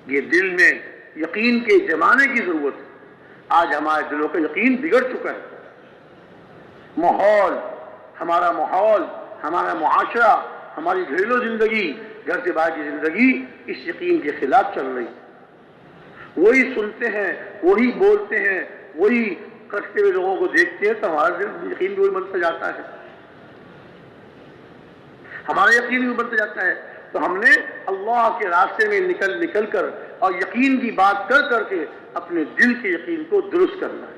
یہ دل میں یقین کے جمانے کی ضرورت ہے۔ آج ہمارے دلوں کا یقین بگڑ چکا ہے۔ ہمارا ماحول، ہمارا معاشرہ، ہماری گھریلو زندگی، گھر سے باہر کی زندگی اس یقین کے خلاف چل رہی ہے۔ وہی سنتے ہیں، وہی بولتے ہیں، وہی کرتے ہوئے لوگوں کو دیکھتے ہیں تو ہمارا یقین بھی وہی بنتا جاتا ہے، ہمارا یقین بھی بنتا جاتا ہے۔ تو ہم نے اللہ کے راستے میں نکل کر اور یقین کی بات کر کے اپنے دل کے یقین کو درست کرنا ہے۔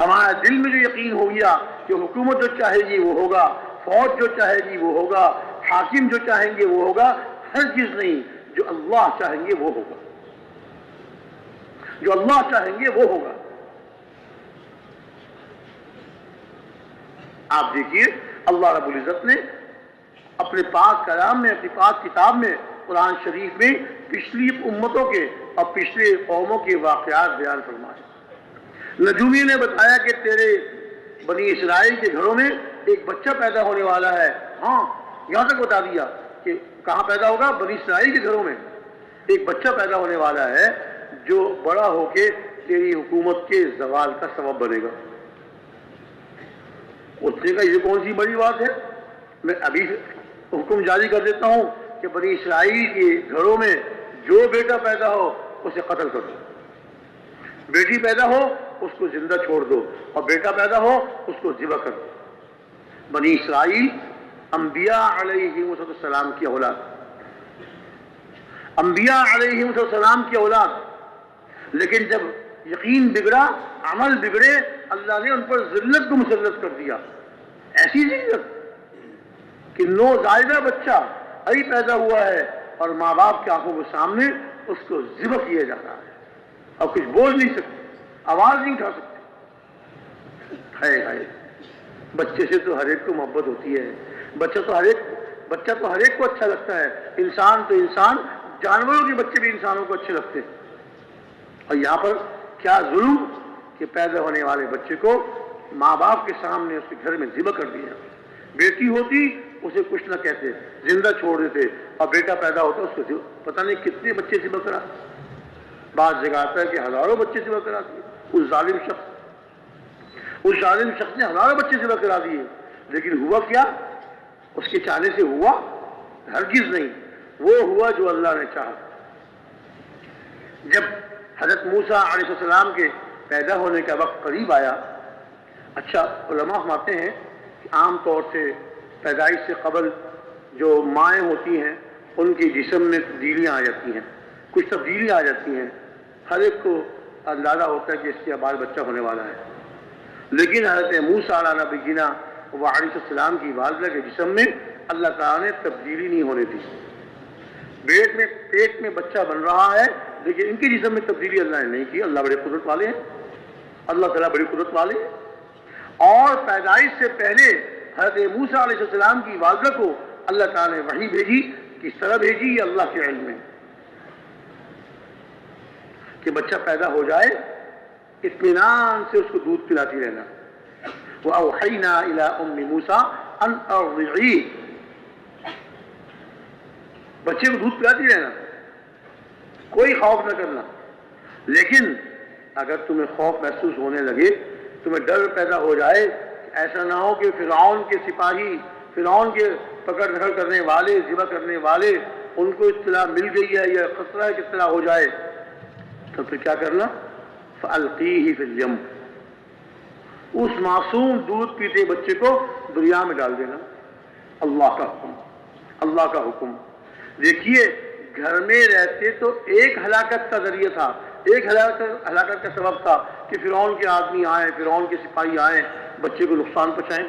ہمارا دل میں جو یقین ہو گیا کہ حکومت جو چاہے گی وہ ہوگا، فوج جو چاہے گی وہ ہوگا، حاکم جو چاہیں گے وہ ہوگا، ہر چیز نہیں، جو اللہ چاہیں گے وہ ہوگا، جو اللہ چاہیں گے وہ ہوگا۔ آپ دیکھیے اللہ رب العزت نے اپنے پاک کلام میں، اپنی پاک کتاب میں، قرآن شریف میں پچھلی امتوں کے اور پچھلے قوموں کے واقعات بیان فرمائے۔ نجومی نے بتایا کہ تیرے بنی اسرائیل کے گھروں میں ایک بچہ پیدا ہونے والا ہے۔ ہاں، یہاں تک بتا دیا کہ کہاں پیدا ہوگا؟ بنی اسرائیل کے گھروں میں ایک بچہ پیدا ہونے والا ہے جو بڑا ہو کے تیری حکومت کے زوال کا سبب بنے گا۔ اس نے کہا یہ کون سی بڑی بات ہے، میں ابھی حکم جاری کر دیتا ہوں کہ بنی اسرائیل کے گھروں میں جو بیٹا پیدا ہو اسے قتل کر دو، بیٹی پیدا ہو اس کو زندہ چھوڑ دو، اور بیٹا پیدا ہو اس کو ذبح کر دو۔ بنی اسرائیل انبیاء علیہم السلام کی اولاد، انبیاء علیہم السلام کی اولاد، لیکن جب یقین بگڑا، عمل بگڑے، اللہ نے ان پر ذلت کو مسلط کر دیا۔ ایسی ذلت کہ نوزائیدہ بچہ ابھی پیدا ہوا ہے اور ماں باپ کی آنکھوں کے سامنے اس کو ذبح کیا جا رہا ہے، اور کچھ بول نہیں سکتے، آواز نہیں اٹھا سکتے۔ ہائے، بچے سے تو ہر ایک کو محبت ہوتی ہے، بچہ تو ہر ایک کو اچھا لگتا ہے، انسان تو انسان، جانوروں کے بچے بھی انسانوں کو اچھے لگتے ہیں۔ اور یہاں پر کیا ظلم کہ پیدا ہونے والے بچے کو ماں باپ کے سامنے اس کے گھر میں ذبح کر دیا۔ بیٹی ہوتی اسے کچھ نہ کہتے، زندہ چھوڑ دیتے، اور بیٹا پیدا ہوتا اس کو پتہ نہیں کتنے بچے ذبح کرا، بعض جگہ آتا ہے کہ ہزاروں بچے ذبح کرا دیے۔ اس ظالم شخص نے ہزاروں بچے ذبح کرا دیے، لیکن ہوا کیا؟ اس کے چاہنے سے ہوا؟ ہرگز نہیں، وہ ہوا جو اللہ نے چاہا۔ جب حضرت موسیٰ علیہ السلام کے پیدا ہونے کا وقت قریب آیا، اچھا علماء فرماتے ہیں کہ عام طور سے پیدائش سے قبل جو مائیں ہوتی ہیں ان کے جسم میں تبدیلیاں آ جاتی ہیں، کچھ تبدیلیاں آ جاتی ہیں، ہر ایک کو اندازہ ہوتا ہے کہ اس کے بعد بچہ ہونے والا ہے، لیکن حضرت موسیٰ علیہ نبینا علیہ السلام کی والدہ کے جسم میں اللہ تعالیٰ نے تبدیلی نہیں ہونے دی۔ پیٹ میں بچہ بن رہا ہے، لیکن ان کے جسم میں تبدیلی اللہ نے نہیں کی۔ اللہ بڑے قدرت والے ہیں، اللہ تعالیٰ بڑی قدرت والے ہیں۔ اور پیدائش سے پہلے حضرت موسیٰ علیہ السلام کی والدہ کو اللہ تعالیٰ نے وحی بھیجی، کس طرح بھیجی یہ اللہ کے علم میں، کہ بچہ پیدا ہو جائے اطمینان سے اس کو دودھ پلاتی رہنا۔ وَأَوْحَيْنَا إِلَىٰ أُمِّ مُوسَىٰ أَنْ أَرْضِعِيهِ، بچے کو دودھ پلاتی رہنا، کوئی خوف نہ کرنا۔ لیکن اگر تمہیں خوف محسوس ہونے لگے، تمہیں ڈر پیدا ہو جائے، ایسا نہ ہو کہ فرعون کے سپاہی، فرعون کے پکڑ دھکڑ کرنے والے، ذبح کرنے والے، ان کو اطلاع مل گئی ہے یا خطرہ ہے کہ اطلاع ہو جائے، تو پھر کیا کرنا؟ فَأَلْقِيهِ فِي الْيَمِّ، اس معصوم دودھ پیتے بچے کو دریا میں ڈال دینا۔ اللہ کا حکم، اللہ کا حکم۔ دیکھیے گھر میں رہتے تو ایک ہلاکت کا ذریعہ تھا، ایک ہلاکت کا سبب تھا کہ فرعون کے آدمی آئیں، فرعون کے سپاہی آئیں، بچے کو نقصان پہنچائیں۔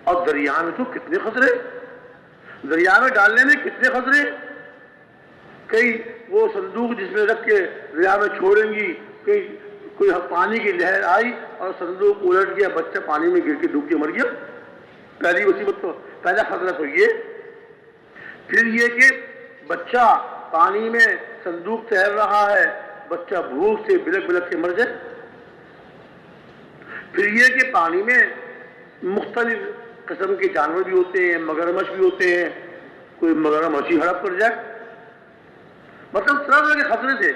اور دریا میں تو کتنے خطرے، دریا میں ڈالنے میں کتنے خطرے، کئی وہ صندوق جس میں رکھ کے دریا میں چھوڑیں گی، کوئی پانی کی لہر آئی اور صندوق الٹ گیا، بچہ پانی میں گر کے ڈوب کے مر گیا، پہلی مصیبت تو، پہلا خطرہ تو یہ۔ پھر یہ کہ بچہ پانی میں صندوق تیر رہا ہے، بچہ بھوک سے بلک بلک کے مر جائے۔ پھر یہ کہ پانی میں مختلف قسم کے جانور بھی ہوتے ہیں، مگرمچھ بھی ہوتے ہیں، کوئی مگرمچھ ہی ہڑپ کر جائے۔ مطلب طرح طرح کے خطرے تھے.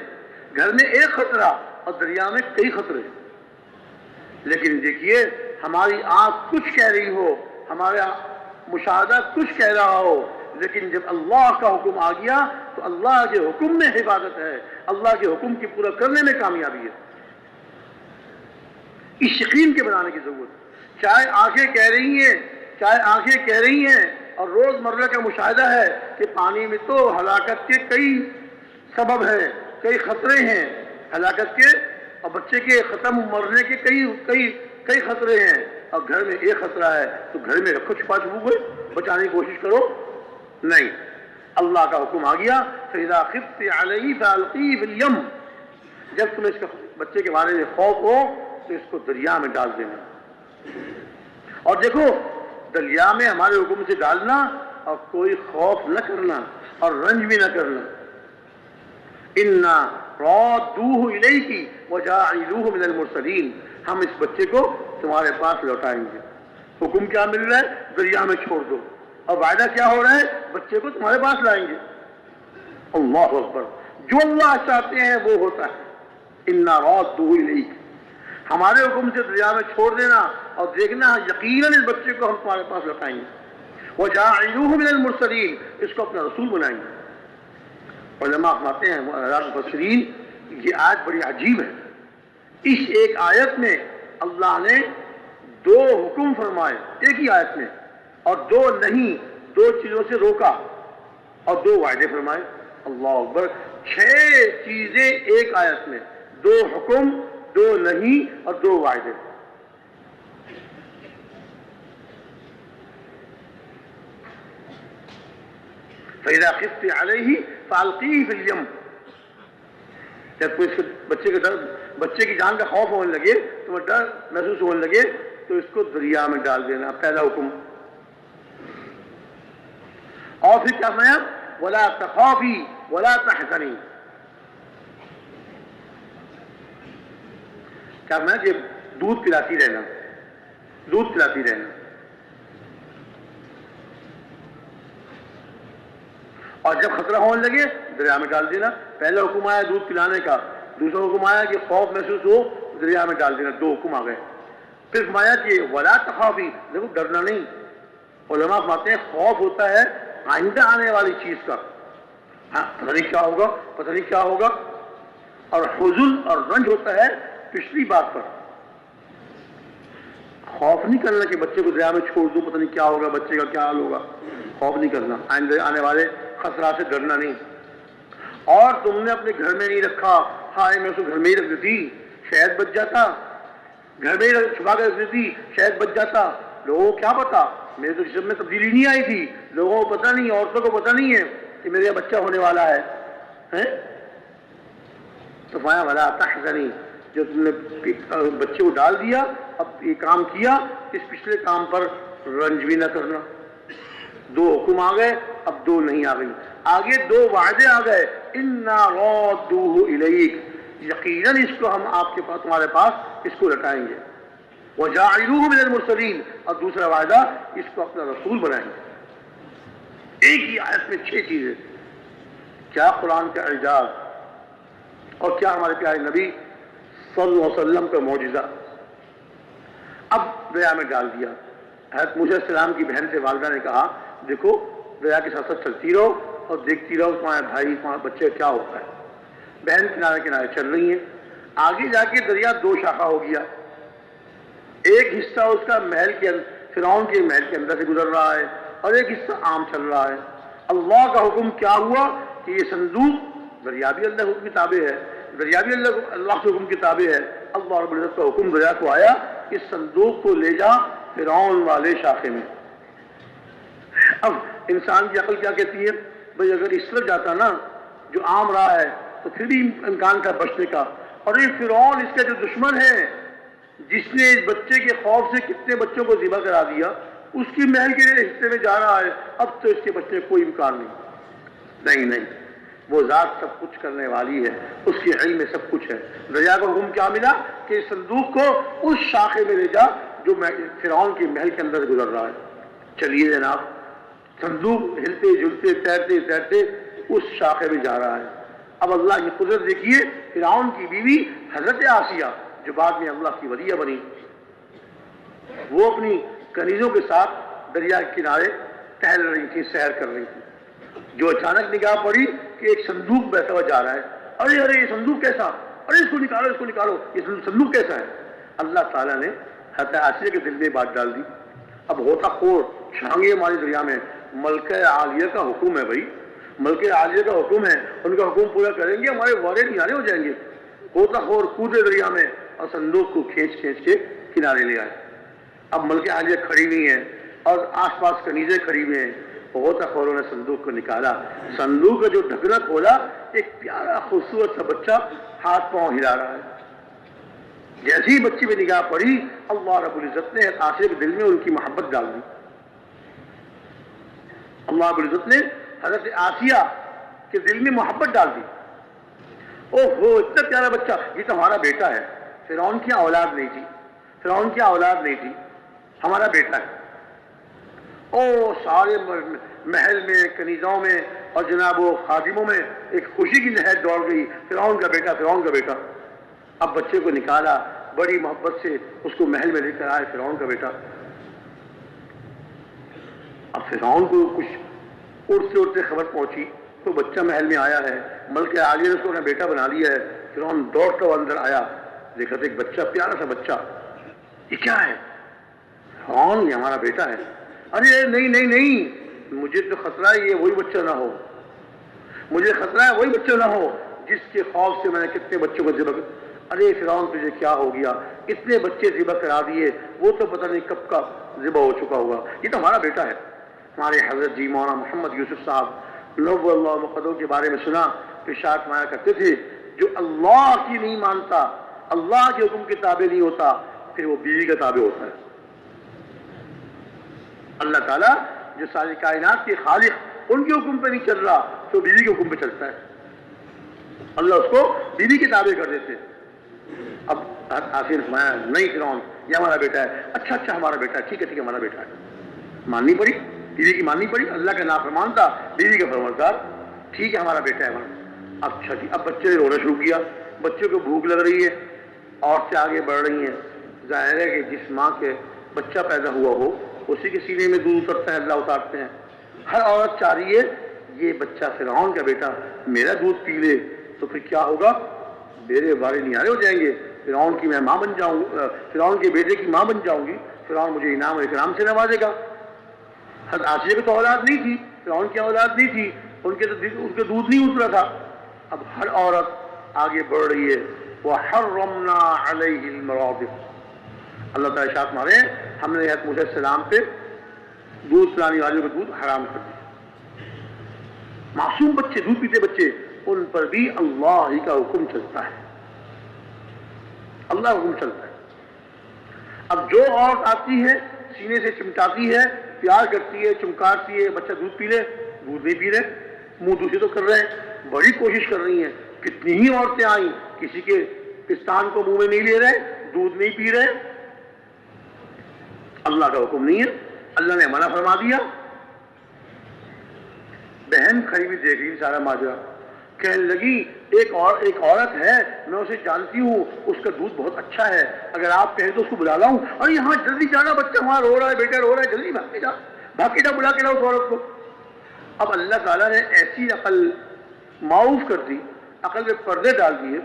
گھر میں ایک خطرہ اور دریا میں کئی خطرے. لیکن دیکھیے ہماری آنکھ کچھ کہہ رہی ہو, ہمارا مشاہدہ کچھ کہہ رہا ہو, لیکن جب اللہ کا حکم آ گیا تو اللہ کے حکم میں حفاظت ہے, اللہ کے حکم کی پورا کرنے میں کامیابی ہے. اس یقین کے بنانے کی ضرورت. چاہے آنکھیں کہہ رہی ہیں اور روز مرہ کا مشاہدہ ہے کہ پانی میں تو ہلاکت کے کئی سبب ہیں, کئی خطرے ہیں ہلاکت کے, اور بچے کے ختم مرنے کے کئی خطرے ہیں, اور گھر میں ایک خطرہ ہے تو گھر میں رکھو چھپا چھپو بچانے کی کوشش کرو. نہیں, اللہ کا حکم آ گیا فَإِذَا خِفْتِ عَلَيْهِ فَأَلْقِيهِ فِي الْيَمِّ. جب تمہیں اس کے بچے کے بارے میں خوف ہو تو اس کو دریا میں ڈال دینا. اور دیکھو دریا میں ہمارے حکم سے ڈالنا اور کوئی خوف نہ کرنا اور رنج بھی نہ کرنا. اِنَّا رَادُّوهُ إِلَيْكِ وَجَاعِلُوهُ مِنَ الْمُرْسَلِينَ. ہم اس بچے کو تمہارے پاس لوٹائیں گے. حکم کیا مل رہا ہے؟ دریا میں چھوڑ دو. اور وعدہ کیا ہو رہا ہے؟ بچے کو تمہارے پاس لائیں گے. اللہ اکبر. جو اللہ چاہتے ہیں وہ ہوتا ہے. اِنَّا رَادُّوهُ إِلَيْكِ. ہمارے حکم سے دریا میں چھوڑ دینا اور دیکھنا یقیناً اس بچے کو ہم تمہارے پاس لوٹائیں گے. وَجَاعِلُوهُ مِنَ الْمُرْسَلِينَ. اس کو اپنا رسول بنائیں گے. علماء فرماتے ہیں مفسرین یہ آیت بڑی عجیب ہے. اس ایک آیت میں اللہ نے دو حکم فرمائے ایک ہی آیت میں, اور دو نہیں, دو چیزوں سے روکا اور دو وعدے فرمائے. اللہ اکبر. 6 چیزیں ایک آیت میں, 2 حکم, 2 نہیں اور 2 وعدے. فَإِذَا خِفْتِ عَلَيْهِ فَأَلْقِيهِ فِي الْيَمِّ. جب کوئی بچے کی جان کا خوف ہونے لگے, تمہیں ڈر محسوس ہونے لگے تو اس کو دریا میں ڈال دینا. پہلا حکم. اور پھر کیا فرمایا؟ وَلَا تَخَافِي وَلَا تَحْزَنِي. کیا فرمایا کہ دودھ پلاتی رہنا. اور جب خطرہ ہونے لگے دریا میں ڈال دینا. پہلا حکم آیا دودھ پلانے کا, دوسرا حکم آیا کہ خوف محسوس ہو دریا میں ڈال دینا. 2 حکم آ گئے. پھر فرمایا کہ ولا تخافی, دیکھو ڈرنا نہیں. علماء فرماتے ہیں خوف ہوتا ہے آئندہ آنے والی چیز کا, ہاں پتہ نہیں کیا ہوگا, اور حزن اور رنج ہوتا ہے پچھلی بات پر. خوف نہیں کرنا کہ بچے کو دریا میں چھوڑ دوں پتہ نہیں کیا ہوگا, بچے کا کیا حال ہوگا. خوف نہیں کرنا, آئندہ آنے والے خطرات سے ڈرنا نہیں. اور تم نے اپنے گھر میں نہیں رکھا, ہائے میں اس کو گھر میں ہی رکھ دیتی شاید بچ جاتا, گھر میں ہی چھپا کر رکھ دیتی شاید بچ جاتا. لوگوں کو کیا پتا, میرے تو جسم میں تبدیلی نہیں آئی تھی, لوگوں کو پتہ نہیں, عورتوں کو پتہ نہیں ہے کہ میرے بچہ ہونے والا ہے. تو فرمایا ولا تحزنی, جو تم نے بچے کو ڈال دیا, اب یہ کام کیا, اس پچھلے کام پر رنج بھی نہ کرنا. 2 حکم آ گئے, اب 2 نہیں آ گئی. آگے 2 وعدے آ گئے. اِنَّا رَادُّوهُ إِلَيْكَ. یقیناً اس کو ہم آپ کے پاس تمہارے پاس اس کو لٹائیں گے. وَجَاعِلُوهُ مِنَ الْمُرْسَلِينَ. اور دوسرا وعدہ اس کو اپنا رسول بنائیں گے. ایک ہی آیت میں 6 چیزیں. کیا قرآن کا اعجاز, اور کیا ہمارے پیارے نبی صلی اللہ علیہ وسلم کا معجزہ. اب دریا میں ڈال دیا. حضرت موسیٰ علیہ السلام کی بہن سے والدہ نے کہا دیکھو دریا کے ساتھ ساتھ چلتی رہو اور دیکھتی رہو تمہارے بھائی تمہارے بچے کیا ہوتا ہے. بہن کنارے کنارے چل رہی ہیں. آگے جا کے دریا 2 شاخہ ہو گیا. ایک حصہ اس کا محل کے فرعون کے محل کے اندر سے گزر رہا ہے اور ایک حصہ عام چل رہا ہے. اللہ کا حکم کیا ہوا کہ یہ صندوق, دریا بھی اللہ کے حکم کی تابع ہے, دریا بھی اللہ کے حکم کی تابع ہے. اللہ رب العزت کا حکم دریا کو آیا کہ اس صندوق کو لے جا فرعون والے شاخے میں. اب انسان کی عقل کیا کہتی ہے, بھئی اگر اس طرف جاتا نا جو عام راہ ہے تو پھر بھی امکان تھا بچنے کا, اور یہ فرعون اس کا جو دشمن ہے جس نے اس بچے کے خوف سے کتنے بچوں کو ذبح کرا دیا, اس کی محل کے حصے میں جا رہا ہے. اب تو اس کے بچے کوئی امکان نہیں. وہ ذات سب کچھ کرنے والی ہے, اس کے علم میں سب کچھ ہے. دریا کو حکم کیا ملا کہ اس صندوق کو اس شاخے میں لے جا جو فرعون کے محل کے اندر گزر رہا ہے. چلیے جناب, صندوق ہلتے جلتے تیرتے اس شاخے میں جا رہا ہے. اب اللہ کی قدرت دیکھیے، فرعون کی بیوی حضرت آسیہ جو بعد میں اللہ کی ولیہ بنی، وہ اپنی کنیزوں کے ساتھ دریا کے کنارے ٹہل رہی تھی، سیر کر رہی تھی، جو اچانک نگاہ پڑی کہ ایک صندوق بہتا ہوا جا رہا ہے. ارے ارے یہ صندوق کیسا، ارے اس کو نکالو، اس کو نکالو، یہ صندوق کیسا ہے. اللہ تعالیٰ نے حضرت آسیہ کے دل میں بات ڈال دی. اب ہوتا خور چھانگے ہماری دریا میں، ملکہ عالیہ کا حکم ہے بھائی، ملکہ عالیہ کا حکم ہے، ان کا حکم پورا کریں گے، ہمارے وعدے کنارے ہو جائیں گے. ہوتا خور کودے دریا میں اور صندوق کو کھینچ کے کنارے لے آئے. اب ملکہ عالیہ کھڑی نہیں ہے اور آس پاس کنیزیں کھڑی ہوئے ہیں. ہوتا خوروں نے صندوق کو نکالا، صندوق کا جو ڈھکنا کھولا، ایک پیارا خوبصورت سا بچہ ہاتھ پاؤں ہلا رہا ہے. جیسے ہی بچے پہ نگاہ پڑی، اللہ رب العزت نے آسیہ کے دل میں ان کی محبت ڈال دی. اللہ رب العزت نے حضرت آسیہ کے دل میں محبت ڈال دی. اوہ اتنا پیارا بچہ، یہ تو ہمارا بیٹا ہے. فرعون کی اولاد نہیں تھی، فرعون کی اولاد نہیں تھی، ہمارا بیٹا ہے. او سارے محل میں، کنیزوں میں اور جناب و خادموں میں ایک خوشی کی لہر دوڑ گئی، فرعون کا بیٹا، فرعون کا بیٹا. اب بچے کو نکالا، بڑی محبت سے اس کو محل میں لے کر آئے، فرعون کا بیٹا. اب فرعون کو کچھ اڑتے اڑتے خبر پہنچی تو بچہ محل میں آیا ہے، ملکہ عالیہ نے اس کو اپنا بیٹا بنا لیا ہے. فرعون دوڑتا ہوا اندر آیا، دیکھا تو ایک بچہ، پیارا سا بچہ. یہ کیا ہے؟ فرعون یہ ہمارا بیٹا ہے. ارے نہیں نہیں نہیں، مجھے تو خطرہ ہے یہ وہی بچہ نہ ہو، مجھے خطرہ ہے وہی بچہ نہ ہو جس کے خوف سے میں نے کتنے بچوں کو ذبح کر. ارے فرعون تجھے کیا ہو گیا، اتنے بچے ذبح کرا دیے، وہ تو پتہ نہیں کب کا ذبح ہو چکا ہوگا، یہ تو ہمارا بیٹا ہے. ہمارے حضرت جی مولانا محمد یوسف صاحب نور اللہ مقدوں کے بارے میں سنا، ارشاد فرمایا کرتے تھے جو اللہ کی نہیں مانتا، اللہ کے حکم کے تابع نہیں ہوتا، پھر وہ بیوی کا تابع ہوتا ہے. اللہ تعالیٰ جو ساری کائنات کے خالق، ان کے حکم پہ نہیں چل رہا تو بیوی کے حکم پہ چلتا ہے. اللہ اس کو بیوی کے تابع کر دیتے. اب آسیہ نے فرمایا نہیں فرعون یہ ہمارا بیٹا ہے. اچھا اچھا ہمارا بیٹا ہے، ٹھیک ہے ٹھیک ہے ہمارا بیٹا ہے. ماننی پڑی، بیوی کی ماننی پڑی. اللہ کا نافرمان تھا، بیوی کا فرمانبردار. ٹھیک ہے ہمارا بیٹا ہے ہمارا. اچھا جی. اب بچے نے رونا شروع کیا، بچے کو بھوک لگ رہی ہے، عورتیں آگے بڑھ رہی ہیں. ظاہر ہے کہ جس ماں کے بچہ پیدا ہوا ہو اسی کے سینے میں دودھ اترتا ہے، اللہ اتارتے ہیں. ہر عورت چاہ رہی ہے یہ بچہ فرعون کا بیٹا میرا دودھ پی لے تو پھر کیا ہوگا، میرے بارے نیارے ہو جائیں گے، فرعون کی میں ماں بن جاؤں گی، فرعون کے بیٹے کی ماں بن جاؤں گی، فرعون مجھے انعام و اکرام سے نوازے گا. حضرت آسیہ کی تو اولاد نہیں تھی، فرعون کی اولاد نہیں تھی، ان کے دودھ نہیں اترا تھا. اب ہر عورت آگے بڑھ رہی ہے. وَحَرَّمْنَا عَلَيْهِ الْمَرَاضِعَ. اللہ تعالیٰ ارشاد مارے ہم نے حضرت موسیٰ علیہ السلام پہ دودھ پلانے والوں کا دودھ حرام کر دیا. معصوم بچے، دودھ پیتے بچے، ان پر بھی اللہ ہی کا حکم چلتا ہے، اللہ کا حکم چلتا ہے. اب جو عورت آتی ہے سینے سے چمٹاتی ہے، پیار کرتی ہے، چمکارتی ہے، بچہ دودھ پی لے، دودھ نہیں پی رہے، منہ دوسرے تو کر رہے ہیں، بڑی کوشش کر رہی ہیں. کتنی ہی عورتیں آئیں، کسی کے پستان کو منہ میں نہیں لے رہے، دودھ نہیں پی رہے. اللہ کا حکم نہیں ہے، اللہ نے منع فرما دیا. بہن کھڑی ہوئی دیکھ رہی سارا ماجرا، کہنے لگی ایک عورت ہے میں اسے جانتی ہوں، اس کا دودھ بہت اچھا ہے، اگر آپ کہیں تو اس کو بلا لاؤں. اور یہاں جلدی جانا، بچہ وہاں رو رہا ہے، بیٹا رو رہا ہے، جلدی بھاگ کے جا بلا کے لاؤ اس عورت کو. اب اللہ تعالیٰ نے ایسی عقل معاف کر دی، عقل میں پردے ڈال دیے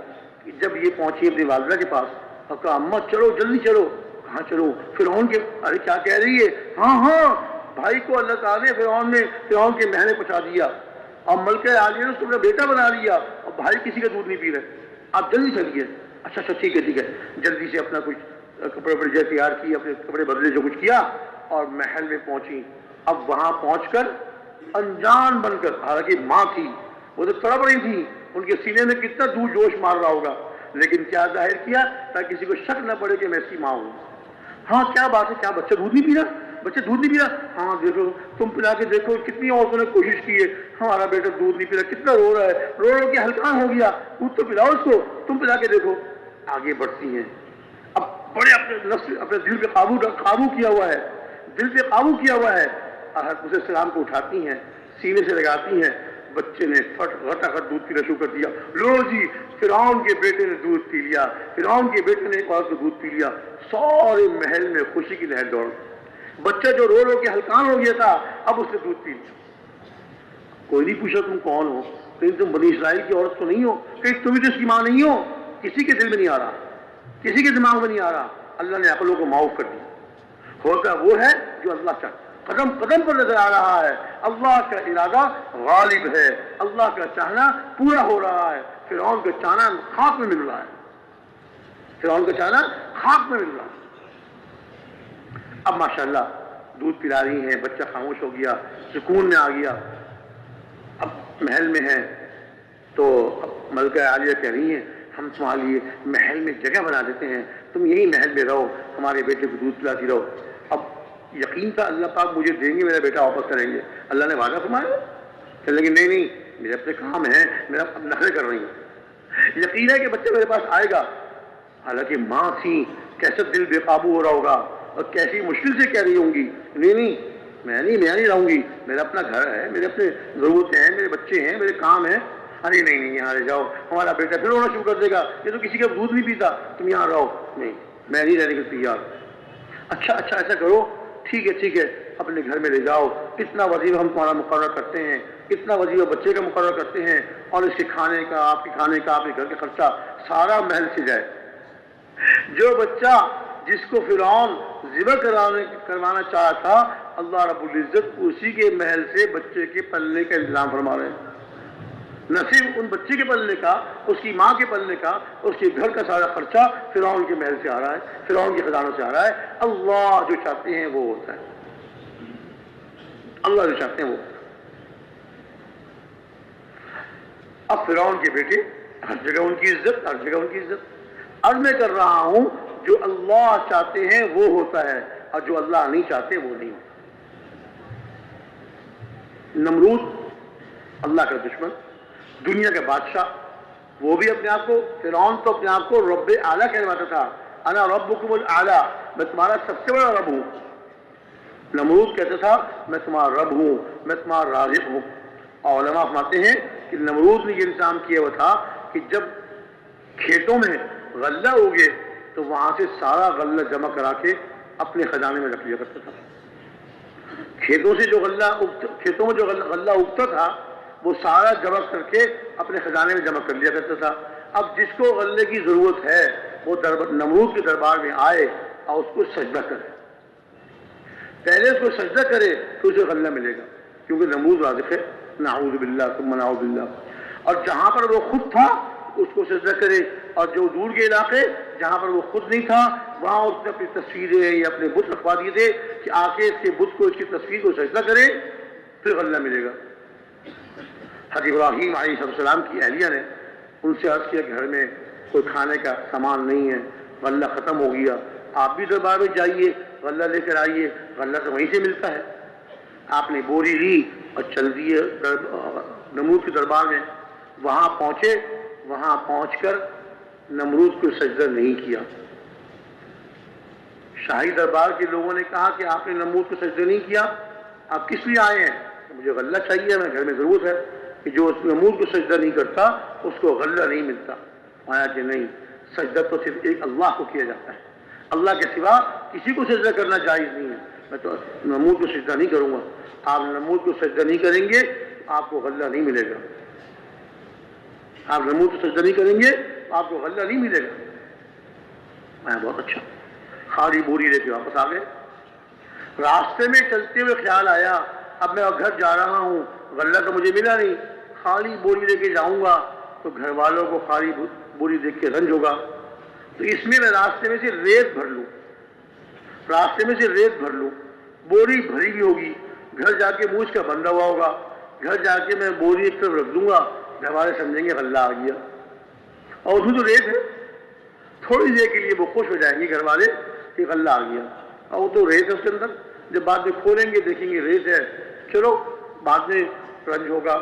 کہ جب یہ پہنچی اپنی والدہ کے پاس اور کہا اماں چلو جلدی چلو. کہاں چلو؟ فرعون کے. ارے کیا کہہ رہی ہے؟ ہاں بھائی کو اللہ تعالیٰ نے فرعون کے محل پہنچا دیا اور ملکہ عالیہ نے اس کو اپنا بیٹا بنا لیا اور بھائی کسی کا دودھ نہیں پی رہے، آپ جلدی چلیے. اچھا ٹھیک ہے. جلدی سے اپنا کچھ کپڑے تیار کیے، اپنے کپڑے بدلے، جو کچھ کیا اور محل میں پہنچی. اب وہاں پہنچ کر انجان بن کر، حالانکہ ماں تھی وہ تو تڑپ رہی تھی، ان کے سینے میں کتنا دودھ جوش مار رہا ہوگا، لیکن کیا ظاہر کیا تاکہ کسی کو شک نہ پڑے کہ میں اس کی ماں ہوں. ہاں کیا بات ہے، کیا بچہ دودھ نہیں پی رہا؟ بچہ دودھ نہیں پی رہا؟ ہاں دیکھو تم پلا کے دیکھو، کتنی عورتوں نے کوشش کی ہے، ہمارا بیٹا دودھ نہیں پی رہا، کتنا رو رہا ہے، رو کے ہلکان ہو گیا، دودھ تو پلاؤ اس کو، تم پلا کے دیکھو. آگے بڑھتی ہیں. اب بڑے اپنے نفس، اپنے دل پہ قابو کیا ہوا ہے، دل پہ قابو کیا ہوا ہے. حضرت موسیٰ علیہ السلام کو اٹھاتی ہیں، سینے سے لگاتی ہیں، بچے نے غٹاغٹ دودھ پینا شروع کر دیا. لو جی فرعون کے بیٹے نے دودھ پی لیا, فرعون کے بیٹے نے ایک عورت کو دودھ پی لیا. سارے محل میں خوشی کی لہر دوڑ. بچہ جو رو رو کے ہلکان ہو گیا تھا اب اس نے دودھ پی لیا. کوئی نہیں پوچھا تم کون ہو, کہیں تم بنی اسرائیل کی عورت تو نہیں ہو, کہیں تم بھی تو اس کی ماں نہیں ہو. کسی کے دل میں نہیں آ رہا, کسی کے دماغ میں نہیں آ رہا. اللہ نے عقلوں کو معاف کر دیا. ہوتا وہ ہے جو اللہ چاہتا, قدم قدم پر نظر آ رہا ہے. اللہ کا ارادہ غالب ہے, اللہ کا چاہنا پورا ہو رہا ہے. فرعون کا چاہنا خاک میں مل رہا ہے, فرعون کا چاہنا خاک میں مل رہا ہے. اب ماشاءاللہ دودھ پلا رہی ہیں, بچہ خاموش ہو گیا, سکون میں آ گیا. اب محل میں ہے تو ملکہ عالیہ کہہ رہی ہیں ہم تمہارے لیے محل میں جگہ بنا دیتے ہیں, تم یہی محل میں رہو, ہمارے بیٹے کو دودھ پلاتی رہو. اب یقین تھا اللہ پاک مجھے دیں گے, میرا بیٹا واپس کریں گے. اللہ نے وعدہ فرمایا, کہنے لگے نہیں میرے اپنے کام ہیں, میرا اب نخرے کر رہی ہیں. یقین ہے کہ بچہ میرے پاس آئے گا. حالانکہ ماں تھی, کیسے دل بے قابو ہو رہا ہوگا اور کیسی مشکل سے کہہ رہی ہوں گی نہیں میں نہیں رہوں گی, میرا اپنا گھر ہے, میرے اپنے ضرورتیں ہیں, میرے بچے ہیں, میرے کام ہیں. ارے نہیں یہاں رہ جاؤ, ہمارا بیٹا پھر رونا شروع کر دے گا, یہ تو کسی کا دودھ نہیں پیتا, تم یہاں رہو. نہیں میں نہیں رہنے کے تیار. اچھا ایسا کرو, ٹھیک ہے اپنے گھر میں لے جاؤ, اتنا وظیفہ ہم تمہارا مقرر کرتے ہیں, اتنا وظیفہ بچے کا مقرر کرتے ہیں, اور اس کے کھانے کا, آپ کے کھانے کا, آپ کے گھر کا خرچہ سارا محل سے جائے. جو بچہ جس کو فرعون ذبح کروانا چاہا تھا, اللہ رب العزت اسی کے محل سے بچے کے پلنے کا انتظام فرما رہے ہیں. نہ صرف ان بچے کے پلنے کا, اس کی ماں کے پلنے کا, اس کے گھر کا سارا خرچہ فرعون کے محل سے آ رہا ہے, فرعون کے خزانوں سے آ رہا ہے. اللہ جو چاہتے ہیں وہ ہوتا ہے, اللہ جو چاہتے ہیں وہ. اب فرعون کے بیٹے, ہر جگہ ان کی عزت, ہر جگہ ان کی عزت. اب میں کر رہا ہوں جو اللہ چاہتے ہیں وہ ہوتا ہے, اور جو اللہ نہیں چاہتے وہ نہیں ہوتا. نمرود اللہ کا دشمن, دنیا کا بادشاہ, وہ بھی اپنے آپ کو, فرعون تو اپنے آپ کو رب اعلیٰ کہلواتا تھا, انا ربکم الاعلیٰ, میں تمہارا سب سے بڑا رب ہوں. نمرود کہتا تھا میں تمہارا رب ہوں, میں تمہارا رازق ہوں. اور علماء فرماتے ہیں کہ نمرود نے یہ انتظام کیا ہوا تھا کہ جب کھیتوں میں غلہ اگے تو وہاں سے سارا غلہ جمع کرا کے اپنے خزانے میں رکھ لیا کرتا تھا. کھیتوں میں جو غلہ اگتا تھا وہ سارا جمع کر کے اپنے خزانے میں جمع کر لیا کرتا تھا. اب جس کو غلے کی ضرورت ہے وہ نمرود کے دربار میں آئے اور اس کو سجدہ کرے. پہلے اس کو سجدہ کرے تو اسے غلہ ملے گا, کیونکہ نمرود رازق ہے. نعوذ باللہ ثم نعوذ باللہ. اور جہاں پر وہ خود تھا اس کو سجدہ کرے, اور جو دور کے علاقے جہاں پر وہ خود نہیں تھا وہاں اس نے اپنی تصویریں یا اپنے بت رکھوا دیے تھے کہ آ کے اس کے بت کو, اس کی تصویر کو سجدہ کرے, پھر غلہ ملے گا. حضرت ابراہیم علیہ السلام کی اہلیہ نے ان سے عرض کیا گھر میں کوئی کھانے کا سامان نہیں ہے, غلہ ختم ہو گیا, آپ بھی دربار میں جائیے, غلہ لے کر آئیے, غلہ تو وہیں سے ملتا ہے. آپ نے بوری لی اور چل دیے نمرود کے دربار میں. وہاں پہنچے, وہاں پہنچ کر نمرود کو سجدہ نہیں کیا. شاہی دربار کے لوگوں نے کہا کہ آپ نے نمرود کو سجدہ نہیں کیا, آپ کس لیے آئے ہیں؟ مجھے غلہ چاہیے, میں گھر میں ضرورت ہے. کہ جو اس نمرود کو سجدہ نہیں کرتا اس کو غلہ نہیں ملتا. آیا کہ نہیں, سجدہ تو صرف ایک اللہ کو کیا جاتا ہے, اللہ کے سوا کسی کو سجدہ کرنا جائز نہیں ہے. میں تو نمرود کو سجدہ نہیں کروں گا. آپ نمرود کو سجدہ نہیں کریں گے آپ کو غلہ نہیں ملے گا. آپ نمرود کو سجدہ نہیں کریں گے آپ کو غلہ نہیں ملے گا. میں بہت اچھا, خالی بوری لے کے واپس آ گئے. راستے میں چلتے ہوئے خیال آیا اب میں گھر جا رہا ہوں, غلہ تو مجھے ملا نہیں, خالی بوری لے کے جاؤں گا تو گھر والوں کو خالی بوری دیکھ کے رنج ہوگا. تو اس میں راستے میں سے ریت بھر لوں, بوری بھری بھی ہوگی, گھر جا کے مونجھ کا بندھا ہوا ہوگا, گھر جا کے میں بوری ایک طرف رکھ دوں گا, گھر والے سمجھیں گے غلہ آ گیا. اور اس میں تو ریت ہے, تھوڑی دیر کے لیے وہ خوش ہو جائیں گے گھر والے کہ غلہ آ گیا, اور وہ تو ریت ہے اس کے اندر, جب بعد میں کھولیں گے دیکھیں گے ریت ہے, چلو بعد میں رنج ہوگا,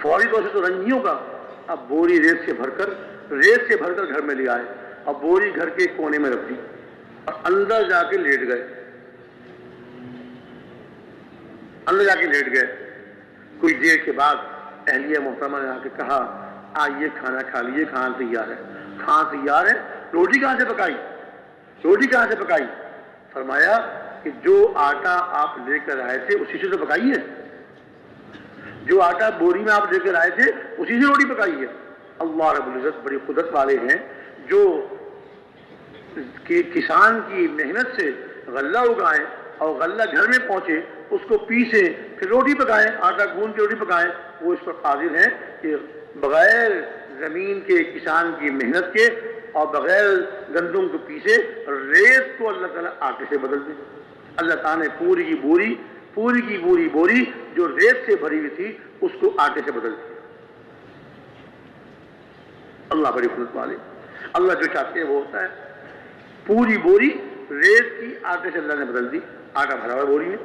فوری طور سے تو رنج نہیں ہوگا. اب بوری ریت سے بھر کر گھر میں لے آئے, اور بوری گھر کے کونے میں رکھ دی اور اندر جا کے لیٹ گئے. کچھ دیر کے بعد اہلیہ محترمہ نے آ کے کہا آئیے کھانا کھا لیجیے، کھانا تیار ہے۔ کھانا تیار ہے، روٹی کہاں سے پکائی؟ روٹی کہاں سے پکائی؟ فرمایا کہ جو آٹا آپ لے کر آئے تھے اسی سے تو پکائی ہے، جو آٹا بوری میں آپ لے کر آئے تھے اسی سے روٹی پکائی ہے۔ اللہ رب العزت بڑی قدرت والے ہیں، جو کہ کسان کی محنت سے غلہ اگائیں اور غلہ گھر میں پہنچے، اس کو پیسیں، پھر روٹی پکائیں، آٹا گوندھ کے روٹی پکائیں، وہ اس پر قادر ہیں کہ بغیر زمین کے کسان کی محنت کے اور بغیر گندم کو پیسے ریت کو اللہ تعالیٰ آٹے سے بدل دے۔ اللہ تعالیٰ نے پوری کی بوری جو ریت سے بھری ہوئی تھی اس کو آٹے سے بدل دیا۔ اللہ بڑی قدرت والے، اللہ جو چاہتے ہیں وہ ہوتا ہے۔ پوری بوری ریت کی آٹے سے اللہ نے بدل دی، آٹا بھرا ہوا بوری میں۔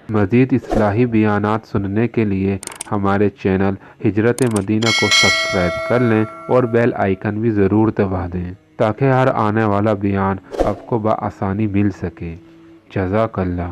مزید اصلاحی بیانات سننے کے لیے ہمارے چینل ہجرت مدینہ کو سبسکرائب کر لیں اور بیل آئیکن بھی ضرور دبا دیں تاکہ ہر آنے والا بیان آپ کو بآسانی مل سکے۔ جزاک اللہ۔